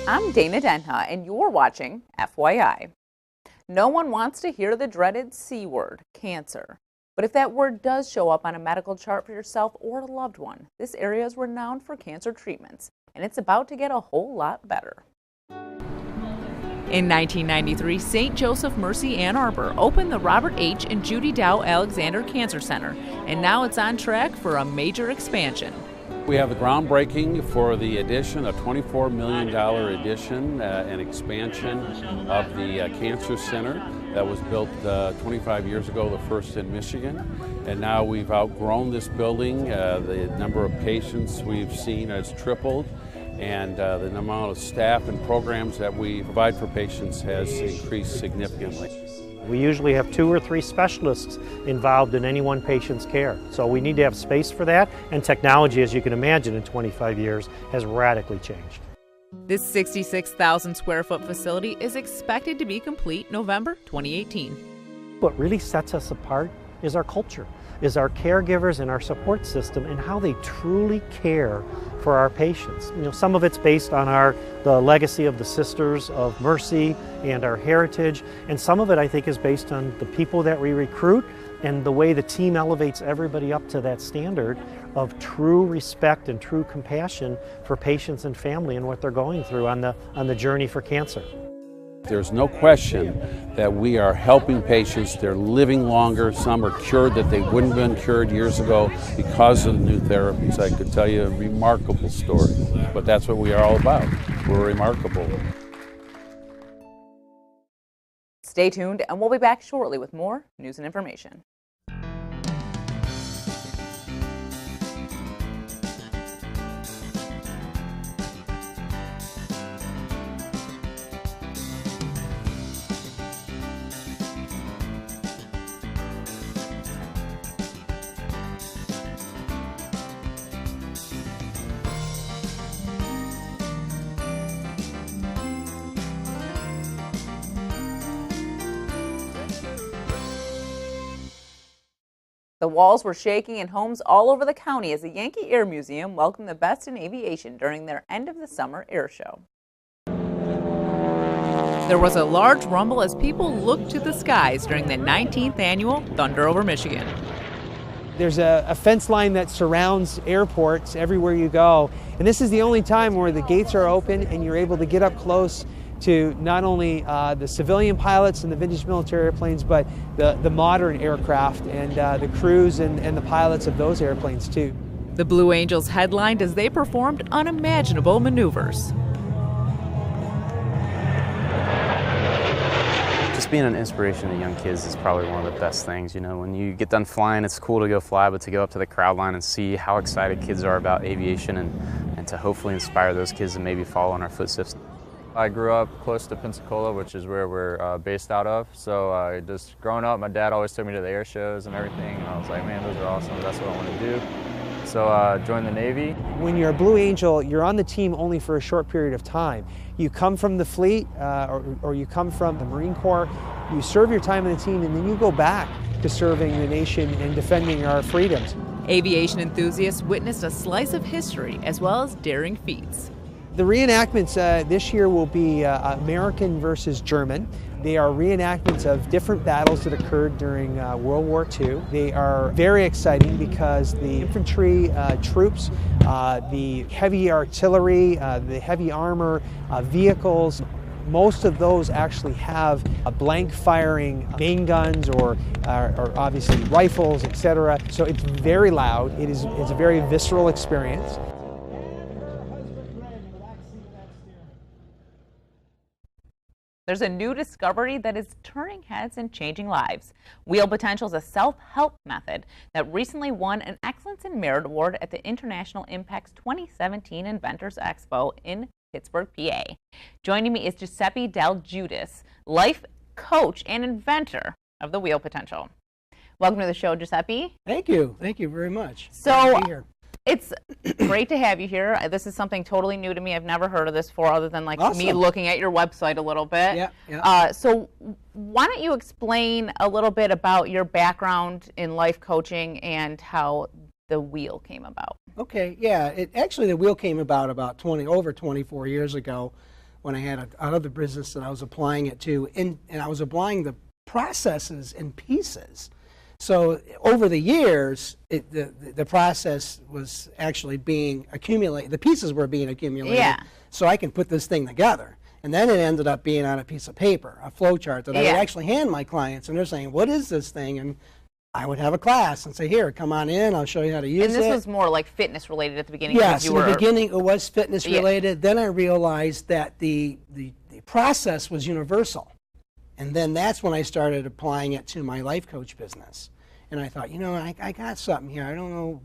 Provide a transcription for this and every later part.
I'm Dana Denha, and you're watching FYI. No one wants to hear the dreaded C word, cancer. But if that word does show up on a medical chart for yourself or a loved one, this area is renowned for cancer treatments, and it's about to get a whole lot better. In 1993, St. Joseph Mercy Ann Arbor opened the Robert H. and Judy Dow Alexander Cancer Center, and now it's on track for a major expansion. We have the groundbreaking for the addition, a $24 million addition and expansion of the Cancer Center that was built 25 years ago, the first in Michigan. And now we've outgrown this building. The number of patients we've seen has tripled, and the amount of staff and programs that we provide for patients has increased significantly. We usually have 2 or 3 specialists involved in any one patient's care. So we need to have space for that, and technology, as you can imagine, in 25 years has radically changed. This 66,000 square foot facility is expected to be complete November 2018. What really sets us apart is our culture, is our caregivers and our support system and how they truly care for our patients. You know, some of it's based on the legacy of the Sisters of Mercy and our heritage, and some of it I think is based on the people that we recruit and the way the team elevates everybody up to that standard of true respect and true compassion for patients and family and what they're going through on the journey for cancer. There's no question that we are helping patients. They're living longer. Some are cured that they wouldn't have been cured years ago because of the new therapies. I could tell you a remarkable story, but that's what we are all about. We're remarkable. Stay tuned, and we'll be back shortly with more news and information. The walls were shaking in homes all over the county as the Yankee Air Museum welcomed the best in aviation during their end of the summer air show. There was a large rumble as people looked to the skies during the 19th annual Thunder Over Michigan. There's a fence line that surrounds airports everywhere you go, and this is the only time where the gates are open and you're able to get up close to not only the civilian pilots and the vintage military airplanes, but the modern aircraft and the crews and the pilots of those airplanes too. The Blue Angels headlined as they performed unimaginable maneuvers. Just being an inspiration to young kids is probably one of the best things. You know, when you get done flying, it's cool to go fly, but to go up to the crowd line and see how excited kids are about aviation and to hopefully inspire those kids to maybe follow in our footsteps. I grew up close to Pensacola, which is where we're based out of. So just growing up, my dad always took me to the air shows and everything. And I was like, man, those are awesome. That's what I want to do. So joined the Navy. When you're a Blue Angel, you're on the team only for a short period of time. You come from the fleet or you come from the Marine Corps, you serve your time in the team, and then you go back to serving the nation and defending our freedoms. Aviation enthusiasts witnessed a slice of history as well as daring feats. The reenactments this year will be American versus German. They are reenactments of different battles that occurred during World War II. They are very exciting because the infantry troops, the heavy artillery, the heavy armor vehicles, most of those actually have blank firing main guns or obviously rifles, etc. So it's very loud. It's a very visceral experience. There's a new discovery that is turning heads and changing lives. Wheel Potential is a self-help method that recently won an Excellence in Merit Award at the International Impacts 2017 Inventors Expo in Pittsburgh, PA. Joining me is Giuseppe Del Giudice, life coach and inventor of the Wheel Potential. Welcome to the show, Giuseppe. Thank you. Thank you very much. So it's great to have you here. This is something totally new to me. I've never heard of this before other than like me looking at your website a little bit. Yeah. So why don't you explain a little bit about your background in life coaching and how the wheel came about? Okay. Yeah. Actually, the wheel came about over 24 years ago when I had another business that I was applying it to, and I was applying the processes in pieces. So over the years, the process was actually being accumulated. The pieces were being accumulated. Yeah. So I can put this thing together. And then it ended up being on a piece of paper, a flow chart that I would actually hand my clients. And they're saying, what is this thing? And I would have a class and say, here, come on in. I'll show you how to use it. And this was more like fitness related at the beginning. Yes, in the beginning it was fitness related. Then I realized that the process was universal. And then that's when I started applying it to my life coach business. And I thought, you know, I got something here. I don't know.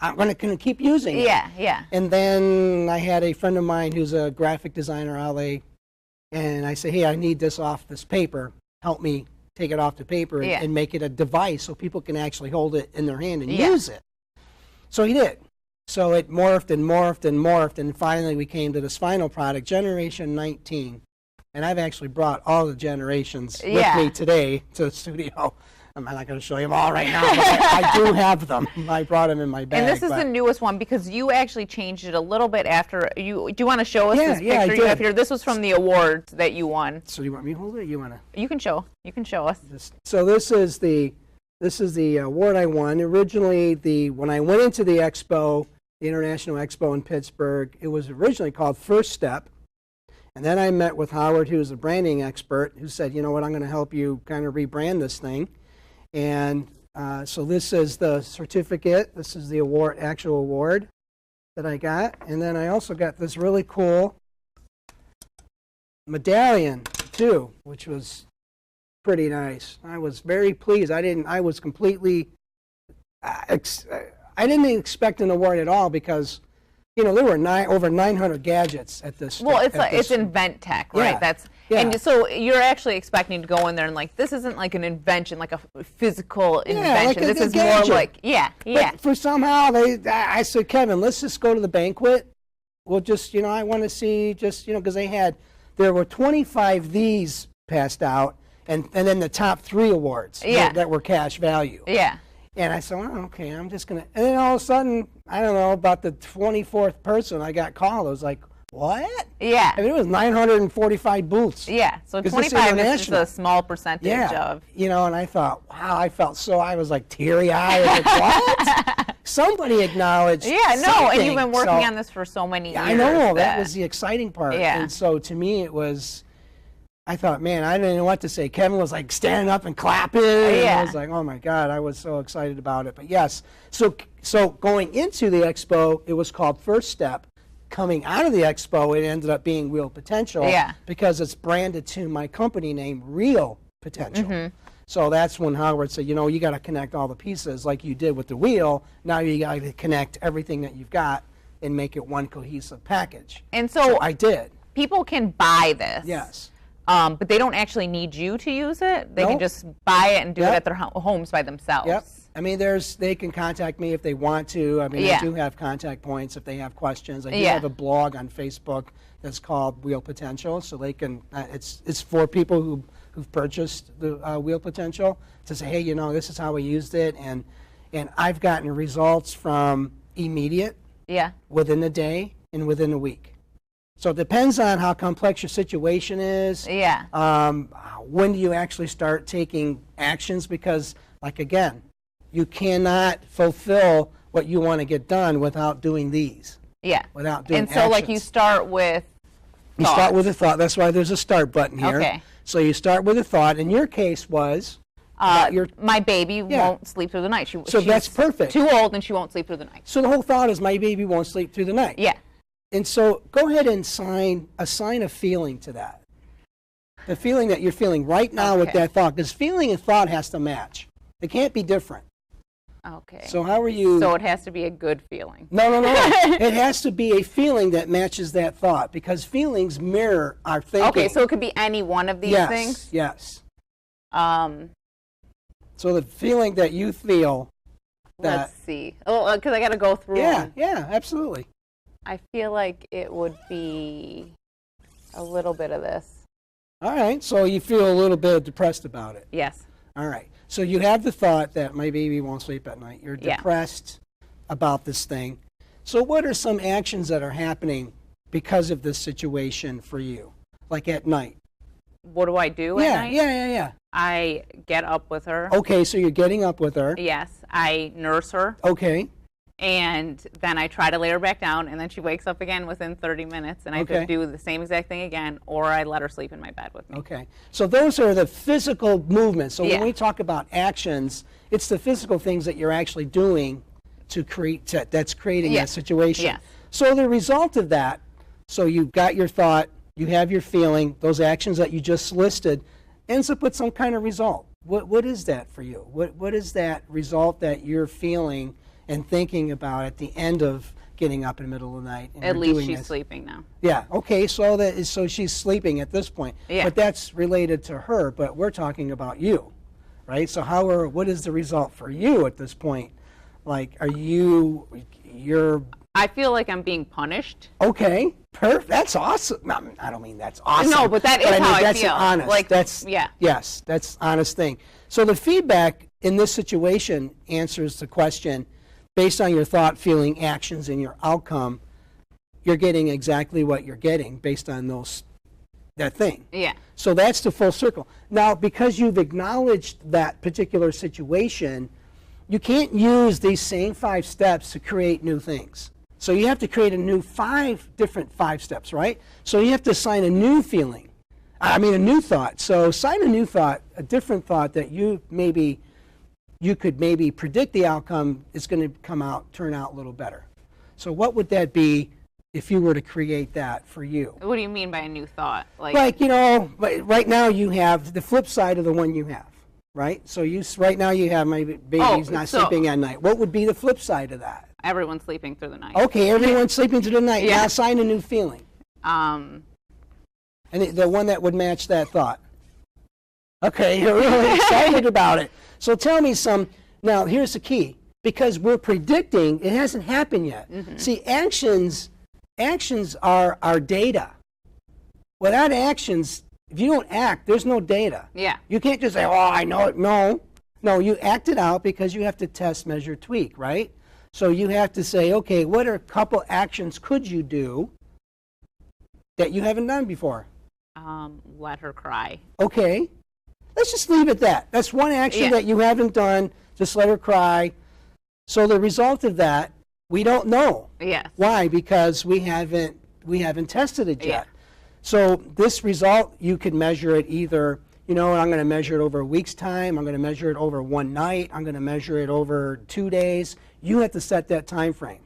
I'm going to keep using it. Yeah, yeah. And then I had a friend of mine who's a graphic designer, Ale, and I said, hey, I need this off this paper. Help me take it off the paper and make it a device so people can actually hold it in their hand and use it. So he did. So it morphed and morphed and morphed, and finally we came to this final product, Generation 19. And I've actually brought all the generations with me today to the studio. I'm not going to show you them all right now, but I do have them. I brought them in my bag. And this is the newest one because you actually changed it a little bit after you. Do you want to show us this picture you have here? This was from the awards that you won. So you want me to hold it? Or you want to? You can show. You can show us. So this is the award I won. Originally, when I went into the expo, the International Expo in Pittsburgh, it was originally called First Step. And then I met with Howard, who's a branding expert, who said, you know what, I'm going to help you kind of rebrand this thing. And so this is the certificate. This is the award, actual award that I got. And then I also got this really cool medallion too, which was pretty nice. I was very pleased. I was completely, I didn't expect an award at all because, you know, there were over 900 gadgets at this. Well, it's Invent Tech, right? And so you're actually expecting to go in there and like, this isn't like an invention, like a physical invention. Like this is more like, But for somehow I said, Kevin, let's just go to the banquet. We'll just, you know, I want to see just, you know, because there were 25 of these passed out, and then the top 3 awards that were cash value. Yeah. And I said, oh, okay, I'm just going to, and then all of a sudden, I don't know, about the 24th person I got called, I was like, what? Yeah. I mean, it was 945 booths. Yeah, so 25 is just a small percentage of. You know, and I thought, wow, I was like teary-eyed. Like, what? Somebody acknowledged something. And you've been working on this for so many years. I know, that was the exciting part. Yeah. And so to me, it was, I thought, man, I didn't know what to say. Kevin was like standing up and clapping. And I was like, oh my God, I was so excited about it. But yes, so going into the expo, it was called First Step. Coming out of the expo, it ended up being Real Potential because it's branded to my company name, Real Potential. Mm-hmm. So that's when Howard said, you know, you got to connect all the pieces like you did with the wheel. Now you got to connect everything that you've got and make it one cohesive package. And so I did. People can buy this. Yes. But they don't actually need you to use it. They can just buy it and do it at their homes by themselves. Yep. I mean, they can contact me if they want to. I mean, I do have contact points if they have questions. I do have a blog on Facebook that's called Wheel Potential, so they can. It's for people who've purchased the Wheel Potential to say, hey, you know, this is how we used it, and I've gotten results from immediate, within a day, and within a week. So it depends on how complex your situation is. When do you actually start taking actions? Because, like, again, you cannot fulfill what you want to get done without doing these. Yeah. Without doing actions. And so, like, you start with thoughts. You start with a thought. That's why there's a start button here. Okay. So you start with a thought. In your case was? My baby won't sleep through the night. So that's perfect. Too old and she won't sleep through the night. So the whole thought is my baby won't sleep through the night. Yeah. And so go ahead and assign a feeling to that. The feeling that you're feeling right now with that thought. Because feeling and thought has to match. They can't be different. Okay. So how are you? So it has to be a good feeling. No. It has to be a feeling that matches that thought because feelings mirror our thinking. Okay, so it could be any one of these things? Yes. So the feeling that you feel that... Let's see. Oh, because I got to go through them. Yeah, absolutely. I feel like it would be a little bit of this. All right, so you feel a little bit depressed about it. Yes. All right. So you have the thought that my baby won't sleep at night. You're depressed about this thing. So what are some actions that are happening because of this situation for you, like at night? What do I do at night? Yeah. I get up with her. Okay, so you're getting up with her. Yes, I nurse her. Okay. And then I try to lay her back down, and then she wakes up again within 30 minutes, and I have to do the same exact thing again, or I let her sleep in my bed with me. Okay. So those are the physical movements. So when we talk about actions, it's the physical things that you're actually doing to create, that's creating that situation. Yes. So the result of that, so you've got your thought, you have your feeling, those actions that you just listed, ends up with some kind of result. What is that for you? What is that result that you're feeling and thinking about at the end of getting up in the middle of the night? And at least she's this? sleeping now. Yeah. Okay. So she's sleeping at this point. Yeah. But that's related to her. But we're talking about you, right? So what is the result for you at this point? Like, you're. I feel like I'm being punished. Okay. That's awesome. No, I don't mean that's awesome. No, but that is I mean, how I that's feel. Honest. Like, that's Yes, that's an honest thing. So the feedback in this situation answers the question. Based on your thought, feeling, actions, and your outcome, you're getting exactly what you're getting based on that thing. Yeah. So that's the full circle. Now, because you've acknowledged that particular situation, you can't use these same 5 steps to create new things. So you have to create a new 5 different 5 steps, right? So you have to assign a new feeling. a new thought. So assign a new thought, a different thought that you could maybe predict the outcome is going to turn out a little better. So what would that be if you were to create that for you? What do you mean by a new thought? Like right now you have the flip side of the one you have, right? So right now you have my baby's not sleeping at night. What would be the flip side of that? Everyone's sleeping through the night. Okay, everyone's sleeping through the night. Yeah. Now assign a new feeling. And the one that would match that thought. Okay, you're really excited about it. So tell me now here's the key, because we're predicting, it hasn't happened yet. Mm-hmm. See, actions are our data. Without actions, if you don't act, there's no data. Yeah. You can't just say, oh, I know it. No, you act it out because you have to test, measure, tweak, right? So you have to say, okay, what are a couple actions could you do that you haven't done before? Let her cry. Okay. Let's just leave it at that. That's one action that you haven't done. Just let her cry. So the result of that, we don't know. Yes. Why? Because we haven't tested it yet. Yeah. So this result, you could measure it either, I'm going to measure it over a week's time. I'm going to measure it over one night. I'm going to measure it over 2 days. You have to set that time frame.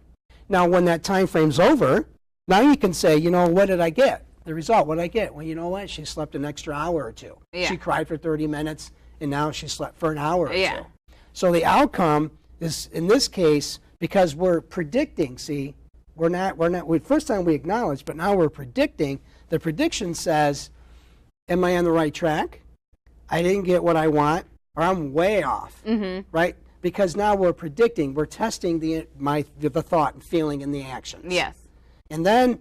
Now, when that time frame's over, now you can say, what did I get? The result, what did I get? Well, you know what? She slept an extra hour or two. Yeah. She cried for 30 minutes, and now she slept for an hour or yeah. two. So the outcome is, in this case, because we're predicting, see, first time we acknowledge, but now we're predicting. The prediction says, am I on the right track? I didn't get what I want, or I'm way off, right? Because now we're predicting, we're testing the thought and feeling and the actions. Yes. And then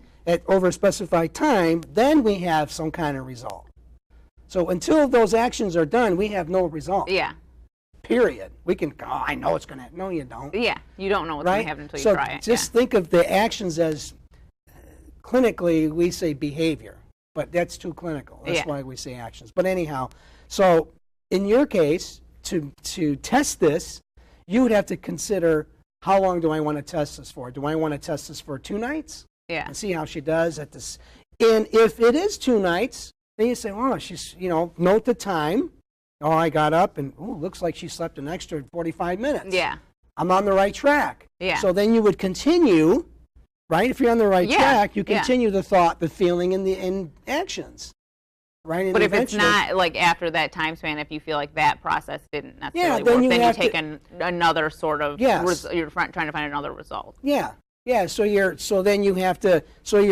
over a specified time, then we have some kind of result. So until those actions are done, we have no result. Yeah. Period. We can go, I know it's going to, no you don't. Yeah, you don't know what's going to happen until you try it. So just think of the actions as, clinically, we say behavior, but that's too clinical. That's why we say actions. But anyhow, so in your case, to test this, you would have to consider, how long do I want to test this for? Do I want to test this for 2 nights? Yeah. And see how she does at this. And if it is 2 nights, then you say, oh, she's, note the time. Oh, I got up and, looks like she slept an extra 45 minutes. Yeah. I'm on the right track. Yeah. So then you would continue, right? If you're on the right track, you continue the thought, the feeling, and the actions. Right? But if it's not, like, after that time span, if you feel like that process didn't necessarily work, then you take another sort of, you're trying to find another result. Yeah. Yeah, so you're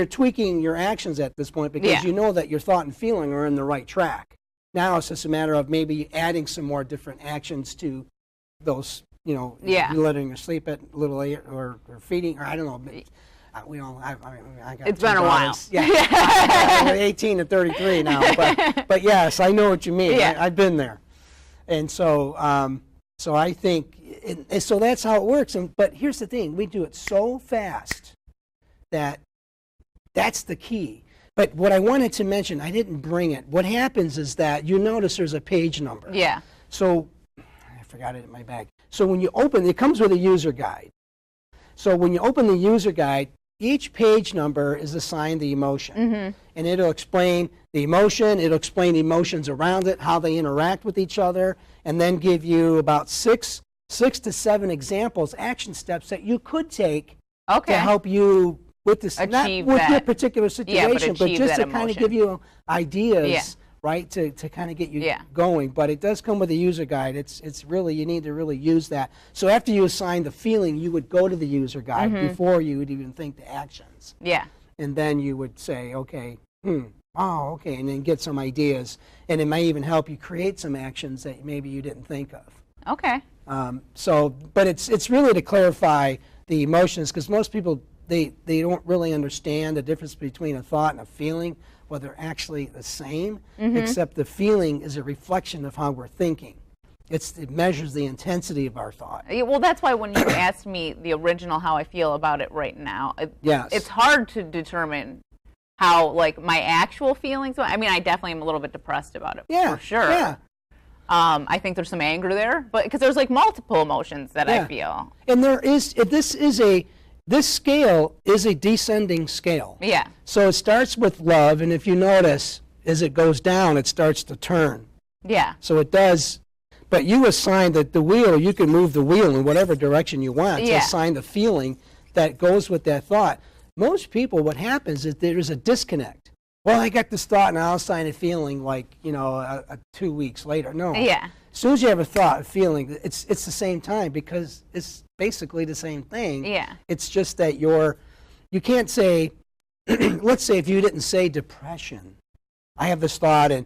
tweaking your actions at this point because you know that your thought and feeling are in the right track. Now it's just a matter of maybe adding some more different actions to those, letting her sleep at a little late or feeding, or I don't know. I got it's been a while. Yeah, I'm 18 to 33 now, but yes, I know what you mean. Yeah. I've been there, and so so I think. So that's how it works. But here's the thing: we do it so fast that That's the key. But what I wanted to mention, I didn't bring it. What happens is that you notice there's a page number. Yeah. So I forgot it in my bag. So when you open, it comes with a user guide. So when you open the user guide, each page number is assigned the emotion. And it'll explain the emotion, it'll explain the emotions around it, how they interact with each other, and then give you about six to seven examples, action steps that you could take to help you with this, not with your particular situation, but just to kind of give you ideas, right, to kind of get you going. But it does come with a user guide. It's really, you need to really use that. So after you assign the feeling, you would go to the user guide before you would even think the actions. Yeah. And then you would say, okay, oh, okay, and then get some ideas. And it may even help you create some actions that maybe you didn't think of. Okay. But it's really to clarify the emotions, because most people, they don't really understand the difference between a thought and a feeling, well, they're actually the same, except the feeling is a reflection of how we're thinking. It measures the intensity of our thought. Yeah, well, that's why when you asked me the original how I feel about it right now, it's hard to determine how, like, my actual feelings. I mean, I definitely am a little bit depressed about it, for sure. Yeah. I think there's some anger there, but because there's like multiple emotions that I feel. And there is, this scale is a descending scale. Yeah. So it starts with love, and if you notice, as it goes down, it starts to turn. Yeah. So it does, but you assign the wheel, you can move the wheel in whatever direction you want to assign the feeling that goes with that thought. Most people, what happens is there's a disconnect. Well, I got this thought, and I'll assign a feeling like, 2 weeks later. No. Yeah. As soon as you have a thought, a feeling, it's the same time, because it's basically the same thing. Yeah. It's just that you can't say, let's say if you didn't say depression, I have this thought, and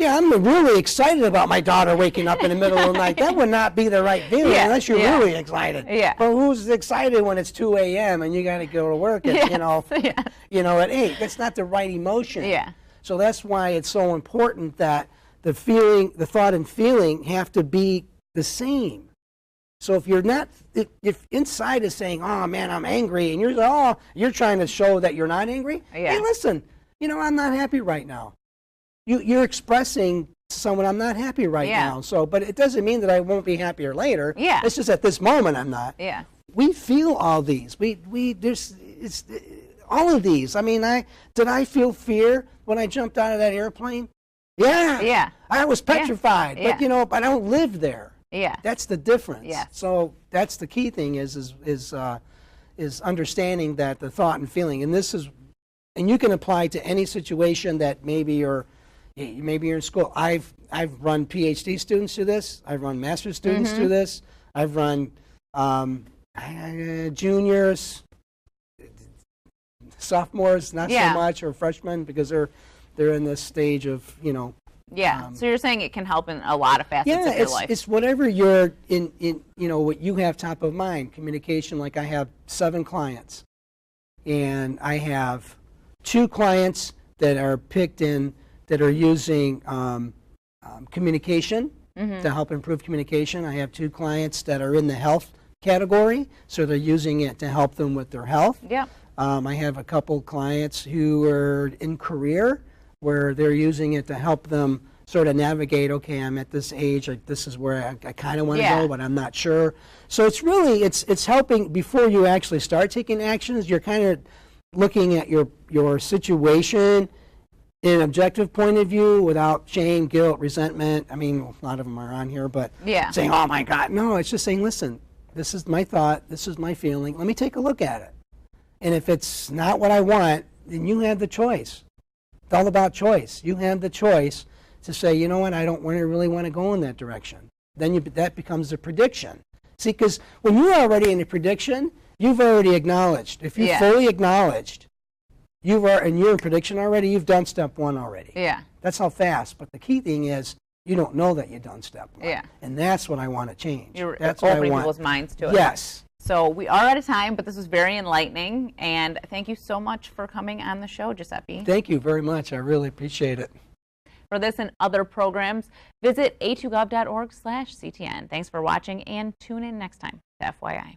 I'm really excited about my daughter waking up in the middle of the night. That would not be the right feeling unless you're really excited. Yeah. But who's excited when it's 2 a.m. and you got to go to work at, at 8? That's not the right emotion. Yeah. So that's why it's so important that the thought and feeling have to be the same. So if you're not, if inside is saying, oh man, I'm angry, and you're trying to show that you're not angry. Yeah. Hey, listen, I'm not happy right now. You're expressing to someone, I'm not happy right now. So, but it doesn't mean that I won't be happier later. Yeah. It's just at this moment I'm not. Yeah. We feel all these. It's all of these. I mean, did I feel fear when I jumped out of that airplane? Yeah. Yeah. I was petrified. Yeah. But I don't live there. Yeah. That's the difference. Yeah. So that's the key thing is understanding that the thought and feeling, and you can apply to any situation that maybe you're in school. I've run PhD students through this. I've run master's students through this. I've run juniors, sophomores, not so much, or freshmen, because they're in this stage of so you're saying it can help in a lot of facets of your life. It's whatever you're in what you have top of mind. Communication. Like I have 7 clients, and I have 2 clients that are picked in that are using communication to help improve communication. I have 2 clients that are in the health category, so they're using it to help them with their health. Yeah. I have a couple clients who are in career, where they're using it to help them sort of navigate, okay, I'm at this age, this is where I kind of want to go, but I'm not sure. So it's really, it's helping before you actually start taking actions. You're kind of looking at your situation in an objective point of view without shame, guilt, resentment. I mean, a lot of them are on here, but saying, oh my God, no, it's just saying, listen, this is my thought, this is my feeling, let me take a look at it. And if it's not what I want, then you have the choice. It's all about choice. You have the choice to say, you know what, I don't really want to go in that direction. Then that becomes a prediction. See, because when you're already in a prediction, you've already acknowledged. If you've fully acknowledged, and you're in prediction already, you've done step 1 already. Yeah. That's how fast. But the key thing is, you don't know that you've done step 1. Yeah. And that's what I want to change. You're that's opening people's minds to it. Yes. So we are out of time, but this was very enlightening, and thank you so much for coming on the show, Giuseppe. Thank you very much. I really appreciate it. For this and other programs, visit a2gov.org/CTN. Thanks for watching, and tune in next time to FYI.